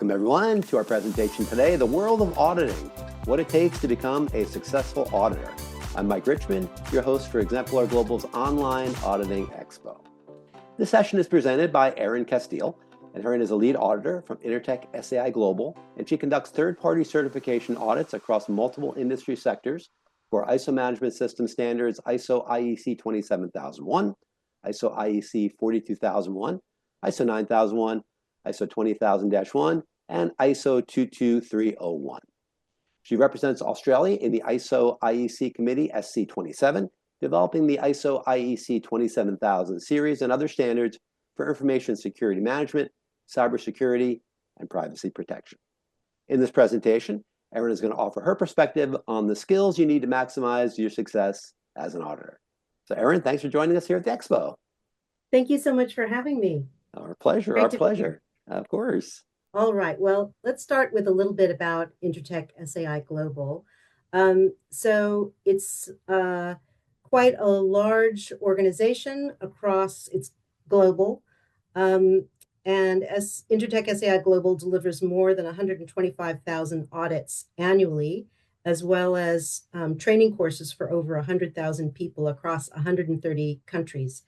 Welcome everyone to our presentation today, The World of Auditing, What It Takes to Become a Successful Auditor. I'm Mike Richmond, your host for Exemplar Global's Online Auditing Expo. This session is presented by Erin Casteel, and Erin is a lead auditor from Intertek SAI Global, and she conducts third-party certification audits across multiple industry sectors for ISO management system standards, ISO IEC 27001, ISO IEC 42001, ISO 9001, ISO 20000-1, and ISO 22301. She represents Australia in the ISO IEC Committee SC27, developing the ISO IEC 27000 series and other standards for information security management, cybersecurity, and privacy protection. In this presentation, Erin is going to offer her perspective on the skills you need to maximize your success as an auditor. So Erin, thanks for joining us here at the Expo. Thank you so much for having me. Our pleasure, our pleasure. Of course. All right. Well, let's start with a little bit about Intertek SAI Global. So it's quite a large organization across, it's global. And as Intertek SAI Global delivers more than 125,000 audits annually, as well as training courses for over 100,000 people across 130 countries.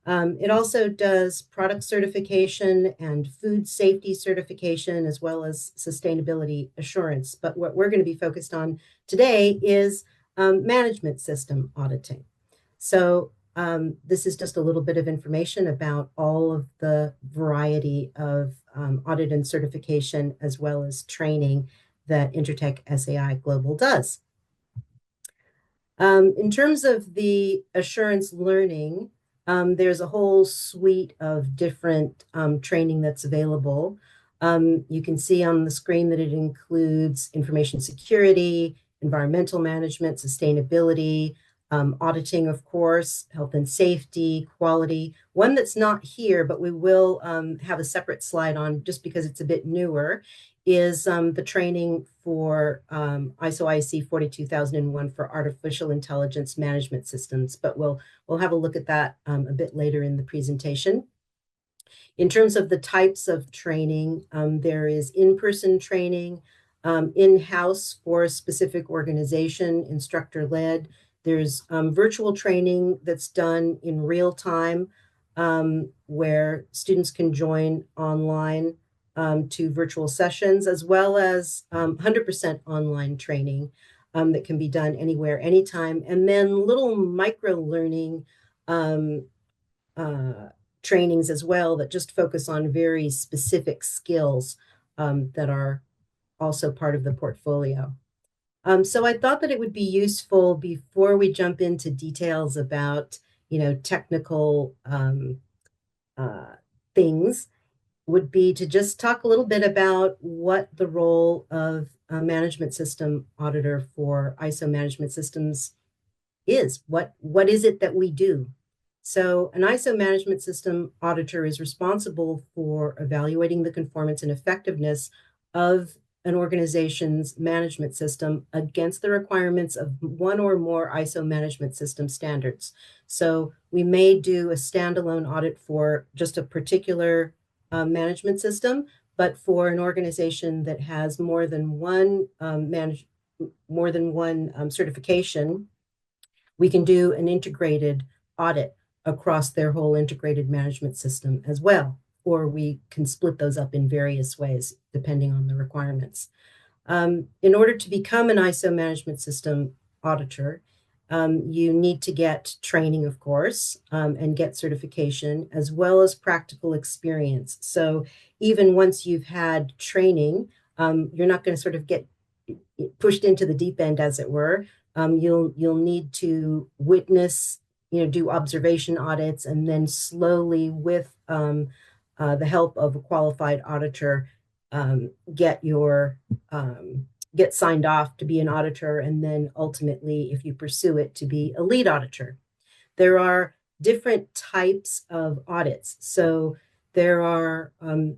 It also does product certification and food safety certification, as well as sustainability assurance. But what we're going to be focused on today is management system auditing. So this is just a little bit of information about all of the variety of audit and certification, as well as training that Intertek SAI Global does. In terms of the assurance learning, there's a whole suite of different training that's available. You can see on the screen that it includes information security, environmental management, sustainability, auditing, of course, health and safety, quality. One that's not here, but we will have a separate slide on just because it's a bit newer, is the training for ISO IEC 42001 for artificial intelligence management systems, but we'll have a look at that a bit later in the presentation. In terms of the types of training, there is in-person training, in-house for a specific organization, instructor-led. There's virtual training that's done in real time, where students can join online to virtual sessions, as well as 100% online training that can be done anywhere, anytime. And then little micro-learning trainings as well that just focus on very specific skills that are also part of the portfolio. So I thought that it would be useful before we jump into details about, technical things, would be to just talk a little bit about what the role of a management system auditor for ISO management systems is. What is it that we do? So an ISO management system auditor is responsible for evaluating the conformance and effectiveness of an organization's management system against the requirements of one or more ISO management system standards. So we may do a standalone audit for just a particular management system, but for an organization that has more than one certification, we can do an integrated audit across their whole integrated management system as well, or we can split those up in various ways depending on the requirements. In order to become an ISO management system auditor, you need to get training, of course, and get certification, as well as practical experience. So even once you've had training, you're not going to sort of get pushed into the deep end, as it were. You'll need to witness, do observation audits, and then slowly, with the help of a qualified auditor, get signed off to be an auditor, and then ultimately, if you pursue it, to be a lead auditor. There are different types of audits. So there are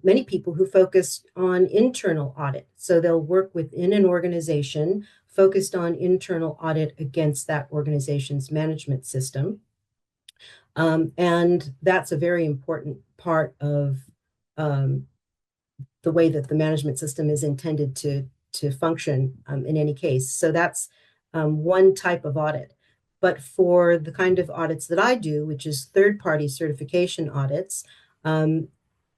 many people who focus on internal audit. So they'll work within an organization focused on internal audit against that organization's management system. And that's a very important part of the way that the management system is intended to function in any case. So that's one type of audit. But for the kind of audits that I do, which is third-party certification audits,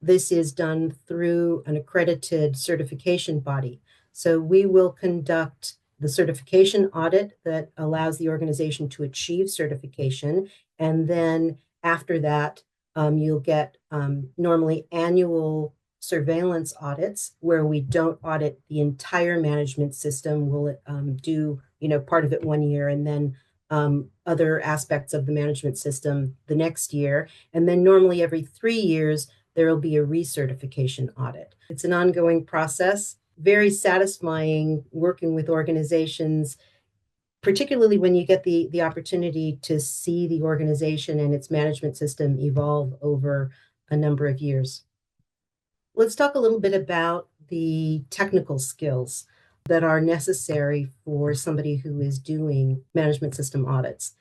this is done through an accredited certification body. So we will conduct the certification audit that allows the organization to achieve certification. And then after that, you'll get normally annual surveillance audits where we don't audit the entire management system. We'll do, part of it one year and then other aspects of the management system the next year. And then normally every 3 years, there will be a recertification audit. It's an ongoing process, very satisfying working with organizations, particularly when you get the opportunity to see the organization and its management system evolve over a number of years. Let's talk a little bit about the technical skills that are necessary for somebody who is doing management system audits.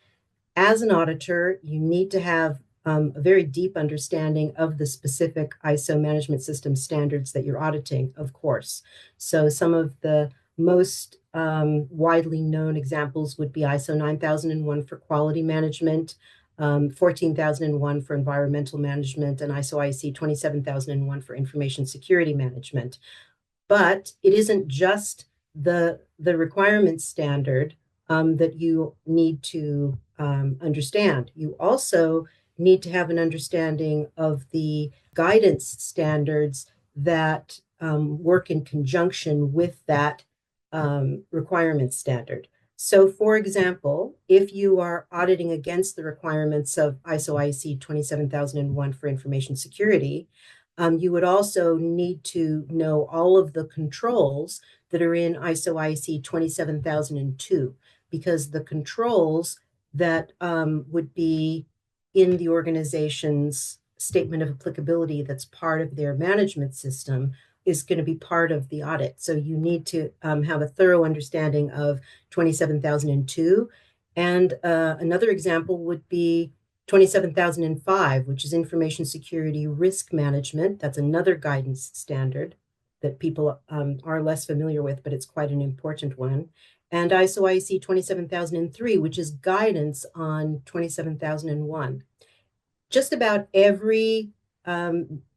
As an auditor, you need to have a very deep understanding of the specific ISO management system standards that you're auditing, of course. So some of the most widely known examples would be ISO 9001 for quality management, 14001 for environmental management, and ISO IEC 27001 for information security management. But it isn't just the requirements standard that you need to understand. You also need to have an understanding of the guidance standards that work in conjunction with that requirements standard. So, for example, if you are auditing against the requirements of ISO IEC 27001 for information security, you would also need to know all of the controls that are in ISO IEC 27002, because the controls that would be in the organization's statement of applicability that's part of their management system is going to be part of the audit. So you need to have a thorough understanding of 27002. And another example would be 27005, which is information security risk management. That's another guidance standard that people are less familiar with, but it's quite an important one. And ISO IEC 27003, which is guidance on 27001. Just about every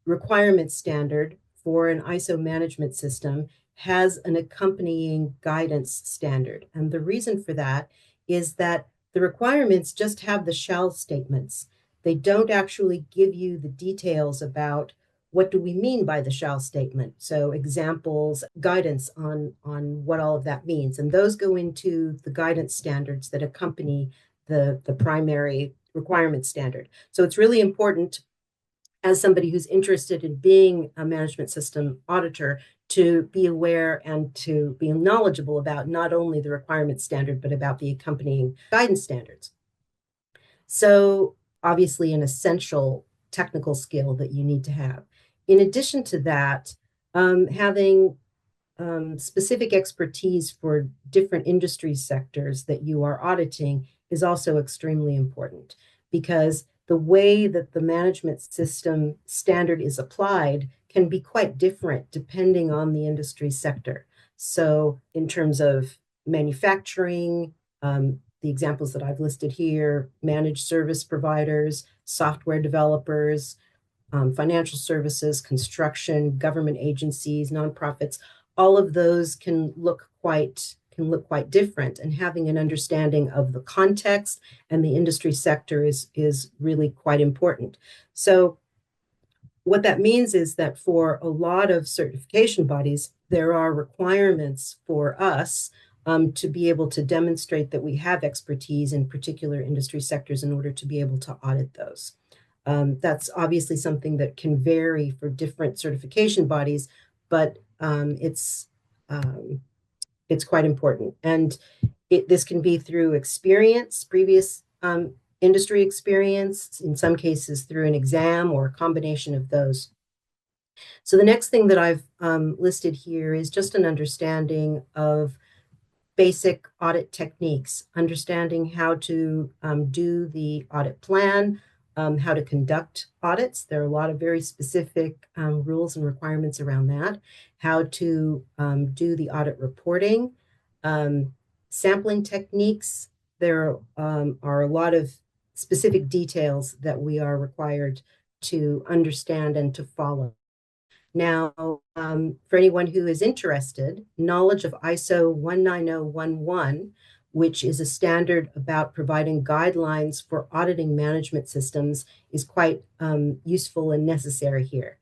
requirement standard for an ISO management system has an accompanying guidance standard. And the reason for that is that the requirements just have the shall statements. They don't actually give you the details about what do we mean by the shall statement. So examples, guidance on what all of that means. And those go into the guidance standards that accompany the primary requirement standard. So it's really important, as somebody who's interested in being a management system auditor, to be aware and to be knowledgeable about not only the requirement standard, but about the accompanying guidance standards. So obviously an essential technical skill that you need to have. In addition to that, having specific expertise for different industry sectors that you are auditing is also extremely important, because the way that the management system standard is applied can be quite different depending on the industry sector. So in terms of manufacturing, the examples that I've listed here, managed service providers, software developers, financial services, construction, government agencies, nonprofits, all of those can look quite different. And having an understanding of the context and the industry sector is really quite important. So what that means is that for a lot of certification bodies, there are requirements for us to be able to demonstrate that we have expertise in particular industry sectors in order to be able to audit those. That's obviously something that can vary for different certification bodies, but it's quite important. And this can be through experience, previous industry experience, in some cases through an exam or a combination of those. So the next thing that I've listed here is just an understanding of basic audit techniques, understanding how to do the audit plan, how to conduct audits. There are a lot of very specific rules and requirements around that, how to do the audit reporting, sampling techniques. There are a lot of specific details that we are required to understand and to follow. Now, for anyone who is interested, knowledge of ISO 19011, which is a standard about providing guidelines for auditing management systems, is quite useful and necessary here.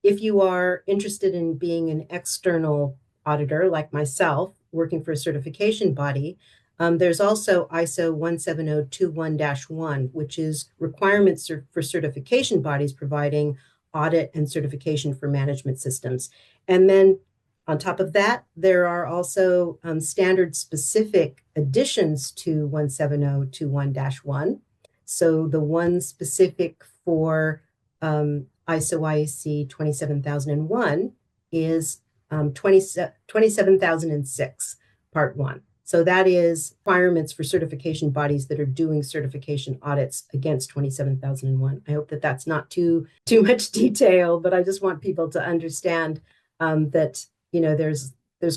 If you are interested in being an external auditor like myself, working for a certification body, there's also ISO 17021-1, which is requirements for certification bodies providing audit and certification for management systems. And then on top of that, there are also standard-specific additions to 17021-1. So the one specific for ISO IEC 27001 is 27006, Part 1. So that is requirements for certification bodies that are doing certification audits against 27001. I hope that that's not too much detail, but I just want people to understand that there's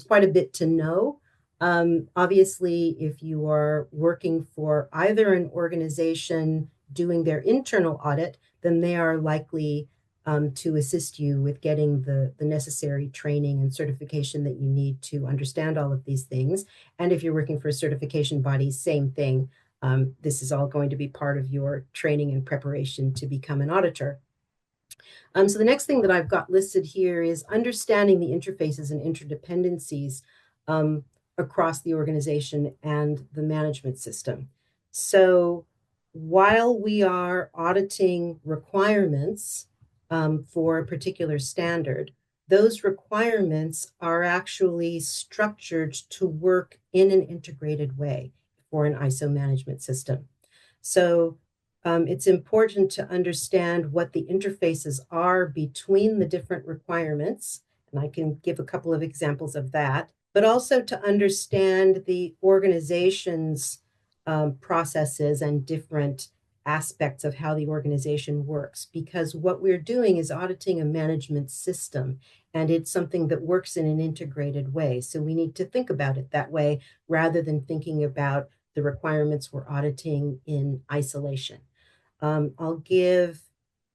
quite a bit to know. Obviously, if you are working for either an organization doing their internal audit, then they are likely to assist you with getting the necessary training and certification that you need to understand all of these things. And if you're working for a certification body, same thing. This is all going to be part of your training and preparation to become an auditor. So the next thing that I've got listed here is understanding the interfaces and interdependencies across the organization and the management system. So while we are auditing requirements for a particular standard, those requirements are actually structured to work in an integrated way for an ISO management system. So it's important to understand what the interfaces are between the different requirements, and I can give a couple of examples of that, but also to understand the organization's processes and different aspects of how the organization works, because what we're doing is auditing a management system, and it's something that works in an integrated way. So we need to think about it that way rather than thinking about the requirements we're auditing in isolation.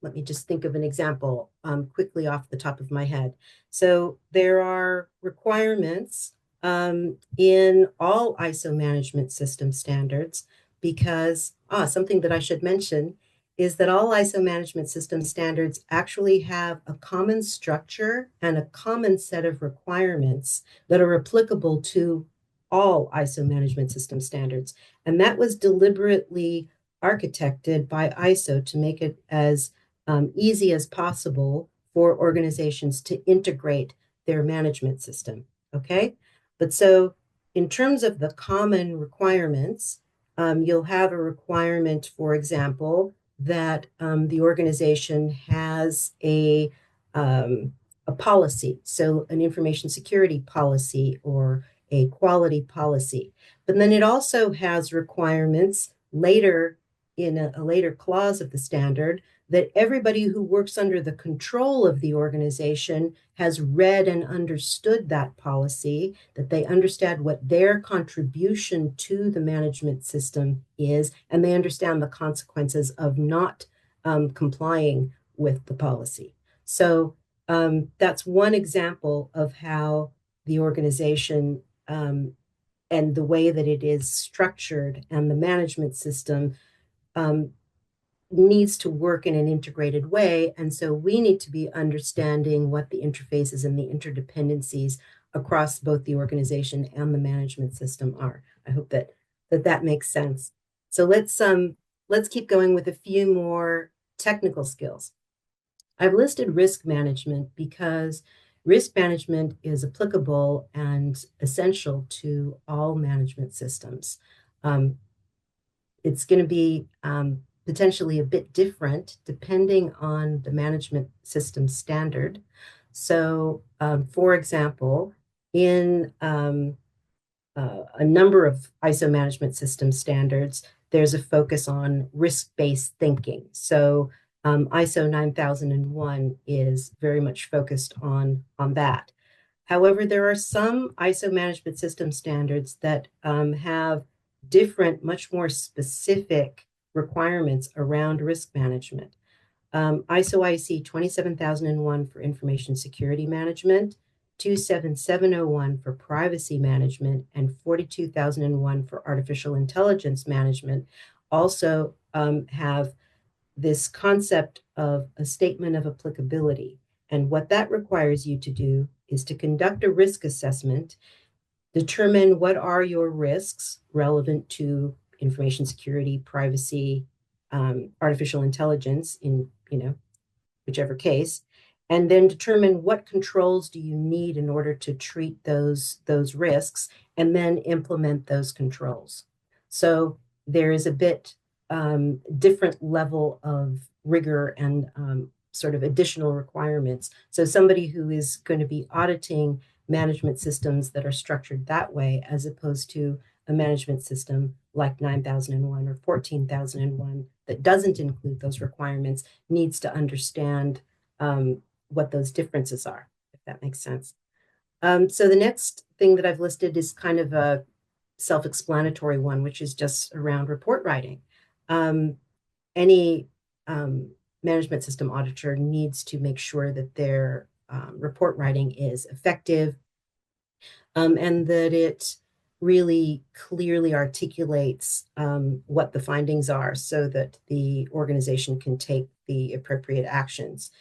Let me just think of an example quickly off the top of my head. So there are requirements in all ISO management system standards because something that I should mention is that all ISO management system standards actually have a common structure and a common set of requirements that are applicable to all ISO management system standards. And that was deliberately architected by ISO to make it as easy as possible for organizations to integrate their management system, okay? But so in terms of the common requirements, you'll have a requirement, for example, that the organization has a policy, so an information security policy or a quality policy. But then it also has requirements later in a later clause of the standard that everybody who works under the control of the organization has read and understood that policy, that they understand what their contribution to the management system is, and they understand the consequences of not complying with the policy. So that's one example of how the organization and the way that it is structured and the management system needs to work in an integrated way. And so we need to be understanding what the interfaces and the interdependencies across both the organization and the management system are. I hope that makes sense. So let's keep going with a few more technical skills. I've listed risk management because risk management is applicable and essential to all management systems. It's going to be potentially a bit different depending on the management system standard. So, for example, in a number of ISO management system standards, there's a focus on risk-based thinking. So ISO 9001 is very much focused on that. However, there are some ISO management system standards that have different, much more specific requirements around risk management. ISO IC 27001 for information security management, 27701 for privacy management, and 42001 for artificial intelligence management also have this concept of a statement of applicability. And what that requires you to do is to conduct a risk assessment, determine what are your risks relevant to information security, privacy, artificial intelligence in, whichever case, and then determine what controls do you need in order to treat those risks, and then implement those controls. So there is a bit different level of rigor and sort of additional requirements. So somebody who is going to be auditing management systems that are structured that way, as opposed to a management system like 9001 or 14001 that doesn't include those requirements, needs to understand what those differences are, if that makes sense. So the next thing that I've listed is kind of a self-explanatory one, which is just around report writing. Any management system auditor needs to make sure that their report writing is effective, and that it really clearly articulates what the findings are so that the organization can take the appropriate actions.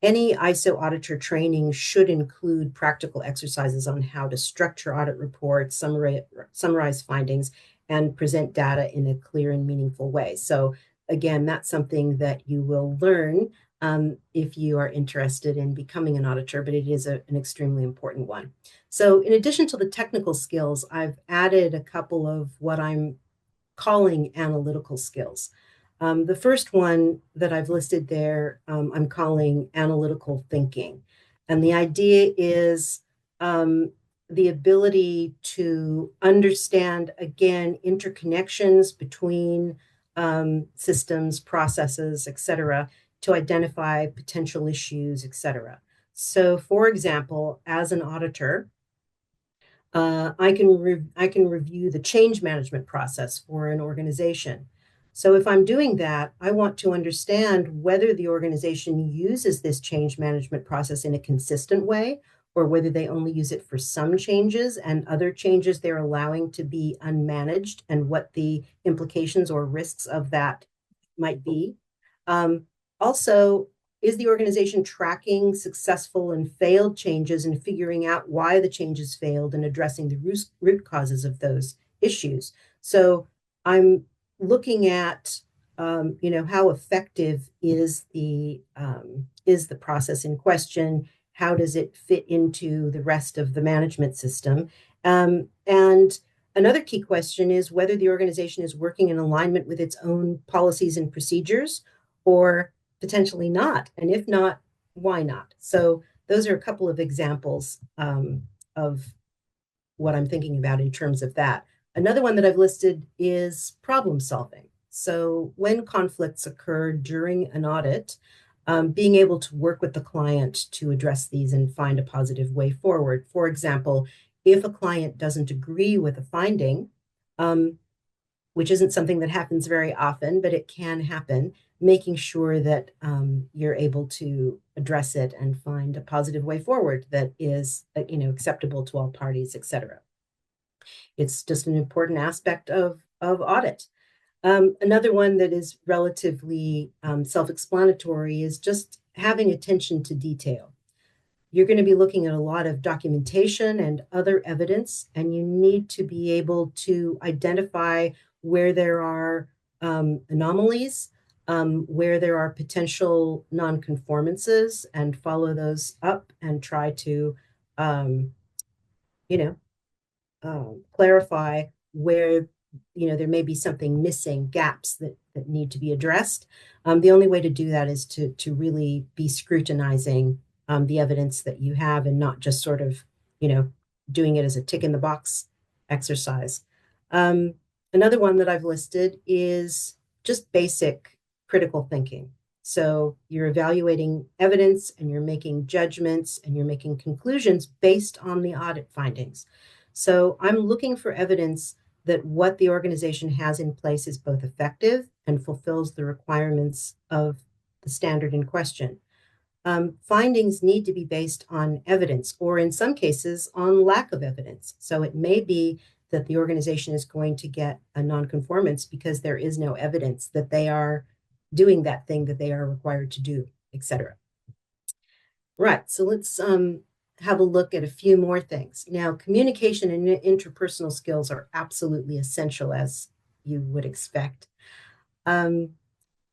Any ISO auditor training should include practical exercises on how to structure audit reports, summarize findings, and present data in a clear and meaningful way. So again, that's something that you will learn if you are interested in becoming an auditor, but it is an extremely important one. So in addition to the technical skills, I've added a couple of what I'm calling analytical skills. The first one that I've listed there, I'm calling analytical thinking. And the idea is the ability to understand, again, interconnections between systems, processes, et cetera, to identify potential issues, et cetera. So, for example, as an auditor, I can review the change management process for an organization. So if I'm doing that, I want to understand whether the organization uses this change management process in a consistent way, or whether they only use it for some changes and other changes they're allowing to be unmanaged, and what the implications or risks of that might be. Also, is the organization tracking successful and failed changes and figuring out why the changes failed and addressing the root causes of those issues? So I'm looking at, how effective is the process in question? How does it fit into the rest of the management system? And another key question is whether the organization is working in alignment with its own policies and procedures, or potentially not. And if not, why not? So those are a couple of examples of what I'm thinking about in terms of that. Another one that I've listed is problem solving. So when conflicts occur during an audit, being able to work with the client to address these and find a positive way forward. For example, if a client doesn't agree with a finding, which isn't something that happens very often, but it can happen, making sure that you're able to address it and find a positive way forward that is, acceptable to all parties, et cetera. It's just an important aspect of audit. Another one that is relatively self-explanatory is just having attention to detail. You're going to be looking at a lot of documentation and other evidence, and you need to be able to identify where there are anomalies, where there are potential nonconformances, and follow those up and try to, clarify where there may be something missing, gaps that need to be addressed. The only way to do that is to really be scrutinizing the evidence that you have, and not just sort of doing it as a tick in the box exercise. Another one that I've listed is just basic critical thinking. So you're evaluating evidence and you're making judgments and you're making conclusions based on the audit findings. So I'm looking for evidence that what the organization has in place is both effective and fulfills the requirements of the standard in question. Findings need to be based on evidence, or in some cases, on lack of evidence. So it may be that the organization is going to get a nonconformance because there is no evidence that they are doing that thing that they are required to do, etc. Right. So let's have a look at a few more things. Now, communication and interpersonal skills are absolutely essential, as you would expect. Um,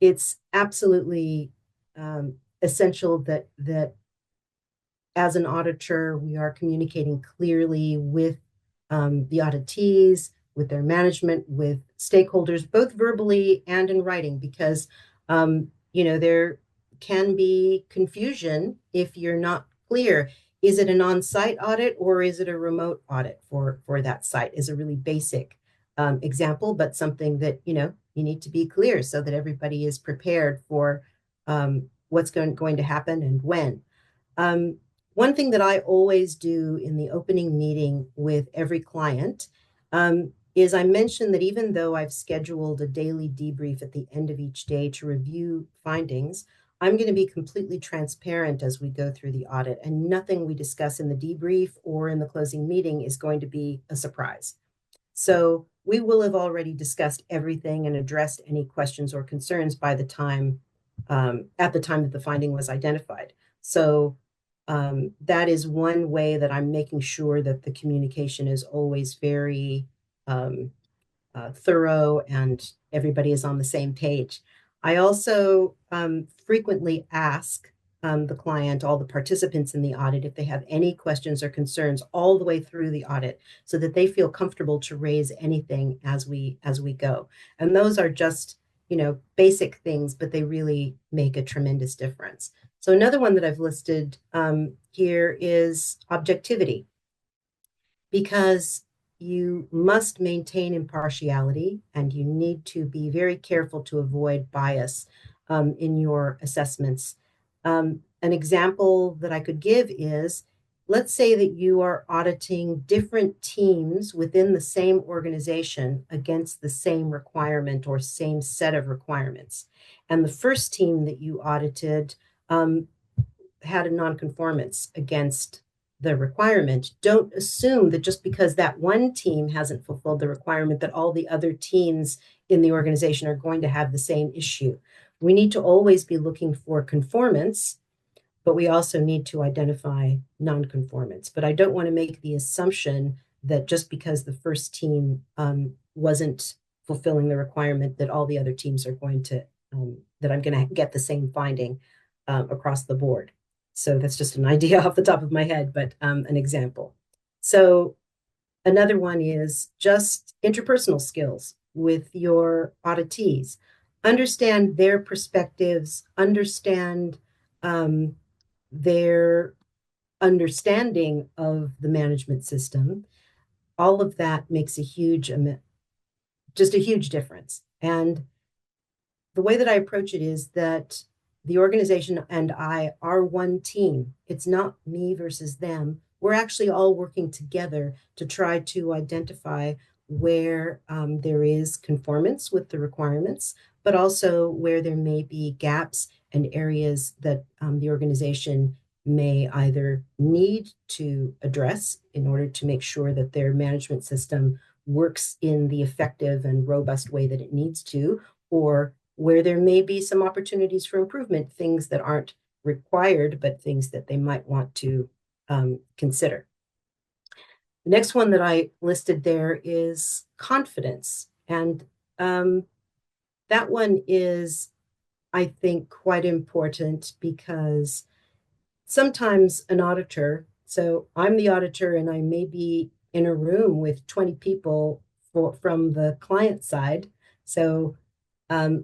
it's absolutely essential that as an auditor, we are communicating clearly with the auditees, with their management, with stakeholders, both verbally and in writing, because there can be confusion if you're not clear. Is it an on-site audit or is it a remote audit for that site? Is a really basic example, but something that you need to be clear so that everybody is prepared for what's going to happen and when. One thing that I always do in the opening meeting with every client is I mention that even though I've scheduled a daily debrief at the end of each day to review findings, I'm going to be completely transparent as we go through the audit, and nothing we discuss in the debrief or in the closing meeting is going to be a surprise. So we will have already discussed everything and addressed any questions or concerns by the time at the time that the finding was identified. So that is one way that I'm making sure that the communication is always very thorough and everybody is on the same page. I also frequently ask the client, all the participants in the audit, if they have any questions or concerns all the way through the audit, so that they feel comfortable to raise anything as we go. And those are just basic things, but they really make a tremendous difference. So another one that I've listed here is objectivity, because you must maintain impartiality and you need to be very careful to avoid bias in your assessments. An example that I could give is, let's say that you are auditing different teams within the same organization against the same requirement or same set of requirements. And the first team that you audited had a nonconformance against the requirement. Don't assume that just because that one team hasn't fulfilled the requirement that all the other teams in the organization are going to have the same issue. We need to always be looking for conformance, but we also need to identify nonconformance. But I don't want to make the assumption that just because the first team wasn't fulfilling the requirement that all the other teams are going to, that I'm going to get the same finding across the board. So that's just an idea off the top of my head, but an example. So another one is just interpersonal skills with your auditees. Understand their perspectives, understand their understanding of the management system. All of that makes just a huge difference. And the way that I approach it is that the organization and I are one team. It's not me versus them. We're actually all working together to try to identify where there is conformance with the requirements, but also where there may be gaps and areas that the organization may either need to address in order to make sure that their management system works in the effective and robust way that it needs to, or where there may be some opportunities for improvement, things that aren't required, but things that they might want to consider. The next one that I listed there is confidence. And that one is, I think, quite important because sometimes an auditor, so I'm the auditor and I may be in a room with 20 people from the client side. So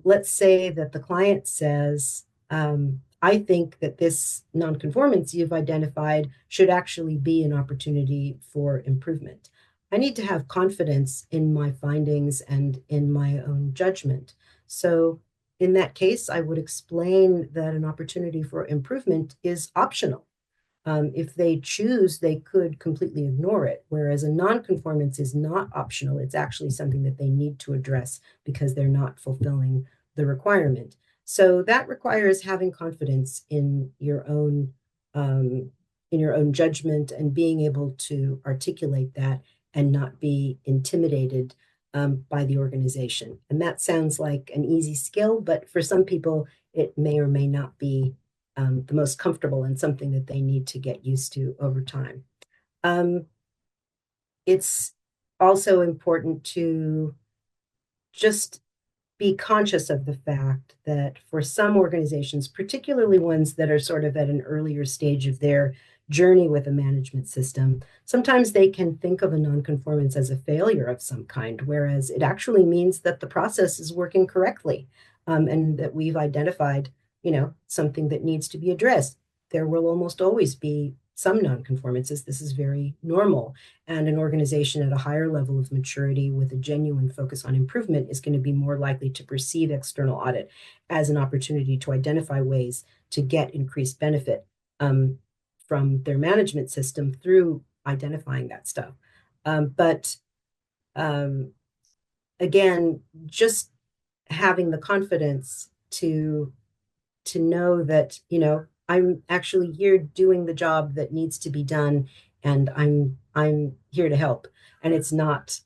let's say that the client says, I think that this nonconformance you've identified should actually be an opportunity for improvement. I need to have confidence in my findings and in my own judgment. So in that case, I would explain that an opportunity for improvement is optional. If they choose, they could completely ignore it, whereas a nonconformance is not optional. It's actually something that they need to address because they're not fulfilling the requirement. So that requires having confidence um, in your own judgment and being able to articulate that and not be intimidated by the organization. And that sounds like an easy skill, but for some people, it may or may not be the most comfortable and something that they need to get used to over time. Um, it's also important to just be conscious of the fact that for some organizations, particularly ones that are sort of at an earlier stage of their journey with a management system, sometimes they can think of a nonconformance as a failure of some kind, whereas it actually means that the process is working correctly, and that we've identified, something that needs to be addressed. There will almost always be some nonconformances. This is very normal. And an organization at a higher level of maturity with a genuine focus on improvement is going to be more likely to perceive external audit as an opportunity to identify ways to get increased benefit from their management system through identifying that stuff. But um, again, just having the confidence to know that, I'm actually here doing the job that needs to be done, and I'm here to help. And it's not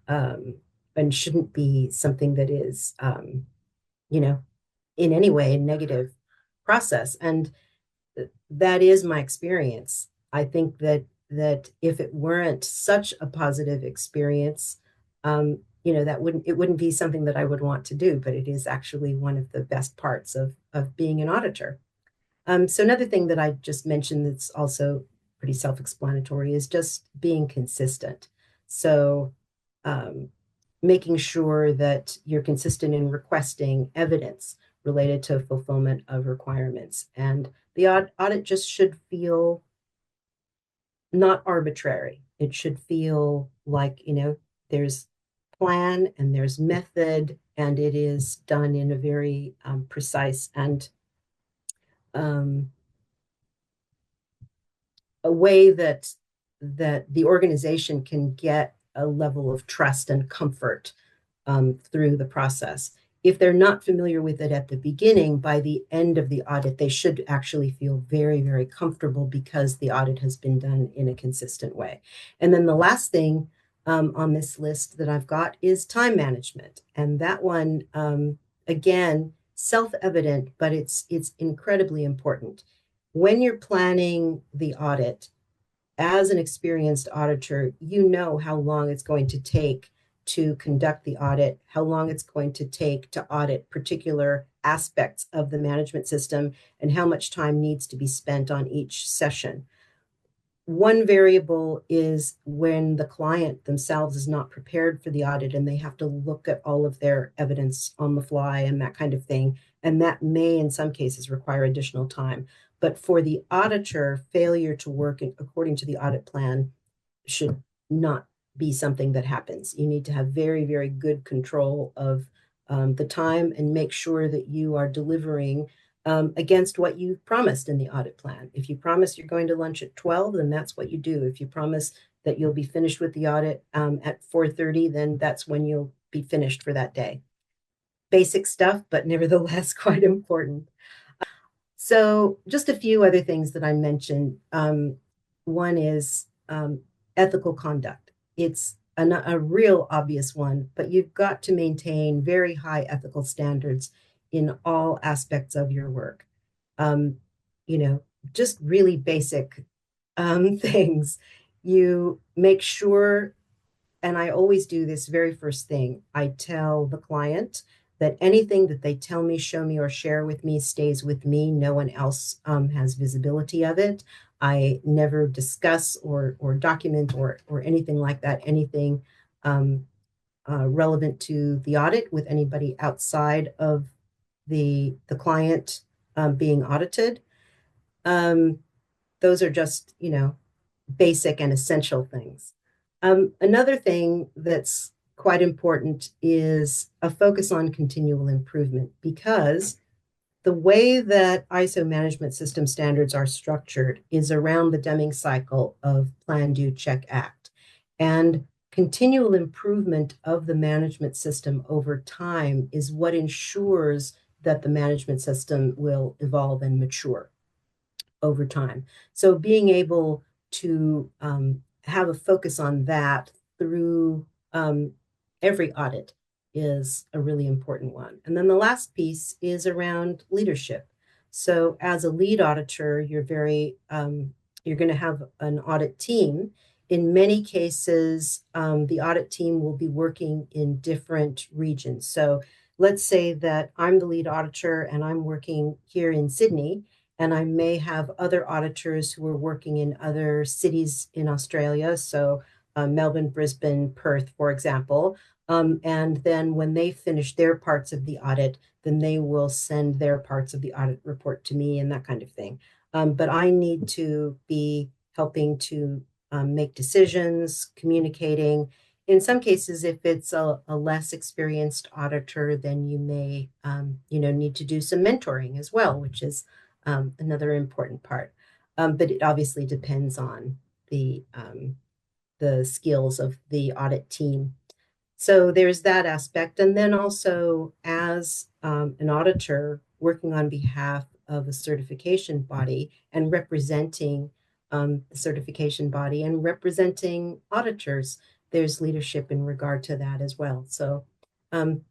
and shouldn't be something that is you know, in any way a negative process. And that is my experience. I think that if it weren't such a positive experience, that wouldn't be something that I would want to do, but it is actually one of the best parts of being an auditor. So another thing that I just mentioned that's also pretty self-explanatory is just being consistent. So um, making sure that you're consistent in requesting evidence related to fulfillment of requirements. And the audit just should feel not arbitrary. It should feel like, there's plan and there's method, and it is done in a very precise and um, a way that the organization can get a level of trust and comfort through the process. If they're not familiar with it at the beginning, by the end of the audit, they should actually feel very, very comfortable because the audit has been done in a consistent way. And then the last thing on this list that I've got is time management. And that one, again, self-evident, but it's incredibly important. When you're planning the audit, as an experienced auditor, you know how long it's going to take to conduct the audit, how long it's going to take to audit particular aspects of the management system, and how much time needs to be spent on each session. One variable is when the client themselves is not prepared for the audit and they have to look at all of their evidence on the fly and that kind of thing. And that may, in some cases, require additional time. But for the auditor, failure to work according to the audit plan should not be something that happens. You need to have very, very good control of the time and make sure that you are delivering against what you promised in the audit plan. If you promise you're going to lunch at 12, then that's what you do. If you promise that you'll be finished with the audit at 4:30, then that's when you'll be finished for that day. Basic stuff, but nevertheless quite important. So just a few other things that I mentioned. One is ethical conduct. It's a real obvious one, but you've got to maintain very high ethical standards in all aspects of your work. Um, just really basic things. You make sure, and I always do this very first thing, I tell the client that anything that they tell me, show me, or share with me stays with me. No one else has visibility of it. I never discuss or document or anything like that, anything relevant to the audit with anybody outside of the client being audited. Those are just, basic and essential things. Another thing that's quite important is a focus on continual improvement, because the way that ISO management system standards are structured is around the Deming cycle of plan, do, check, act. And continual improvement of the management system over time is what ensures that the management system will evolve and mature over time. So being able to have a focus on that through every audit is a really important one. And then the last piece is around leadership. So as a lead auditor, you're going to have an audit team. In many cases, the audit team will be working in different regions. So let's say that I'm the lead auditor and I'm working here in Sydney, and I may have other auditors who are working in other cities in Australia. So Melbourne, Brisbane, Perth, for example. And then when they finish their parts of the audit, then they will send their parts of the audit report to me and that kind of thing. But I need to be helping to make decisions, communicating. In some cases, if it's a less experienced auditor, then you may need to do some mentoring as well, which is another important part. But it obviously depends on the skills of the audit team. So there's that aspect. And then also, as an auditor working on behalf of a certification body and representing the certification body and representing auditors, there's leadership in regard to that as well. So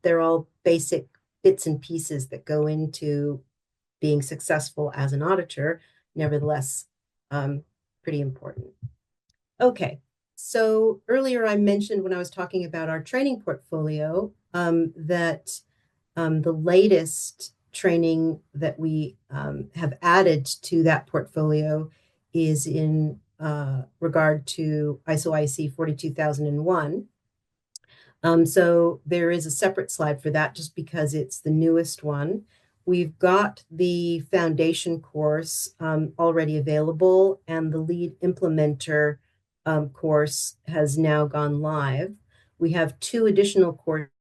they're all basic bits and pieces that go into being successful as an auditor, nevertheless, pretty important. Okay, so earlier I mentioned when I was talking about our training portfolio that the latest training that we have added to that portfolio is in regard to ISO IEC 42001. So there is a separate slide for that just because it's the newest one. We've got the foundation course already available, and the lead implementer course has now gone live. We have 2 additional courses.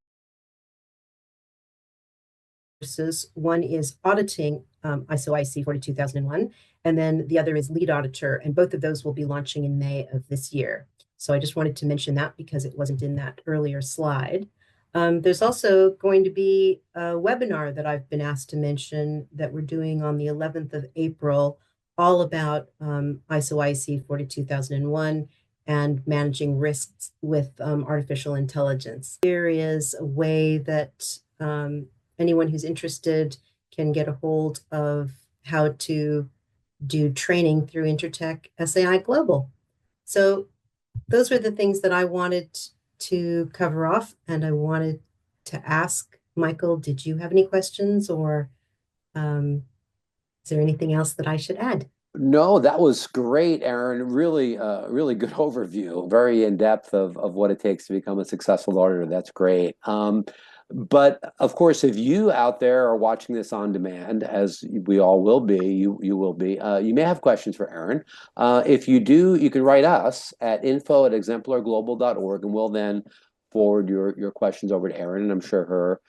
One is Auditing ISO IEC 42001, and then the other is Lead Auditor, and both of those will be launching in May of this year. So I just wanted to mention that because it wasn't in that earlier slide. There's also going to be a webinar that I've been asked to mention that we're doing on the 11th of April, all about ISO IEC 42001 and managing risks with artificial intelligence. There is a way that anyone who's interested can get a hold of how to do training through Intertek SAI Global. So those were the things that I wanted to cover off, and I wanted to ask Michael, did you have any questions, or is there anything else that I should add? No, that was great, Erin. Really, really good overview. Very in depth of what it takes to become a successful auditor. That's great. But of course, if you out there are watching this on demand, as we all will be, you will be, you may have questions for Erin. If you do, you can write us at info@exemplarglobal.org, and we'll then forward your questions over to Erin, and I'm sure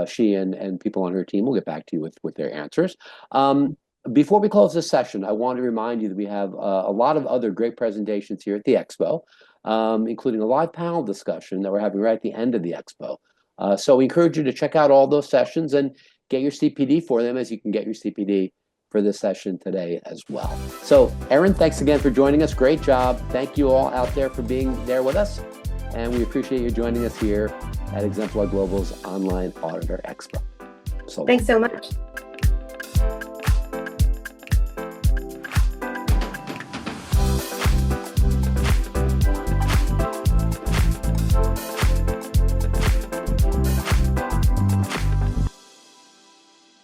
she and people on her team will get back to you with their answers. Before we close this session, I want to remind you that we have a lot of other great presentations here at the Expo, including a live panel discussion that we're having right at the end of the Expo. So we encourage you to check out all those sessions and get your CPD for them, as you can get your CPD for this session today as well. So Erin, thanks again for joining us. Great job. Thank you all out there for being there with us. And we appreciate you joining us here at Exemplar Global's Online Auditor Expo. So thanks so much.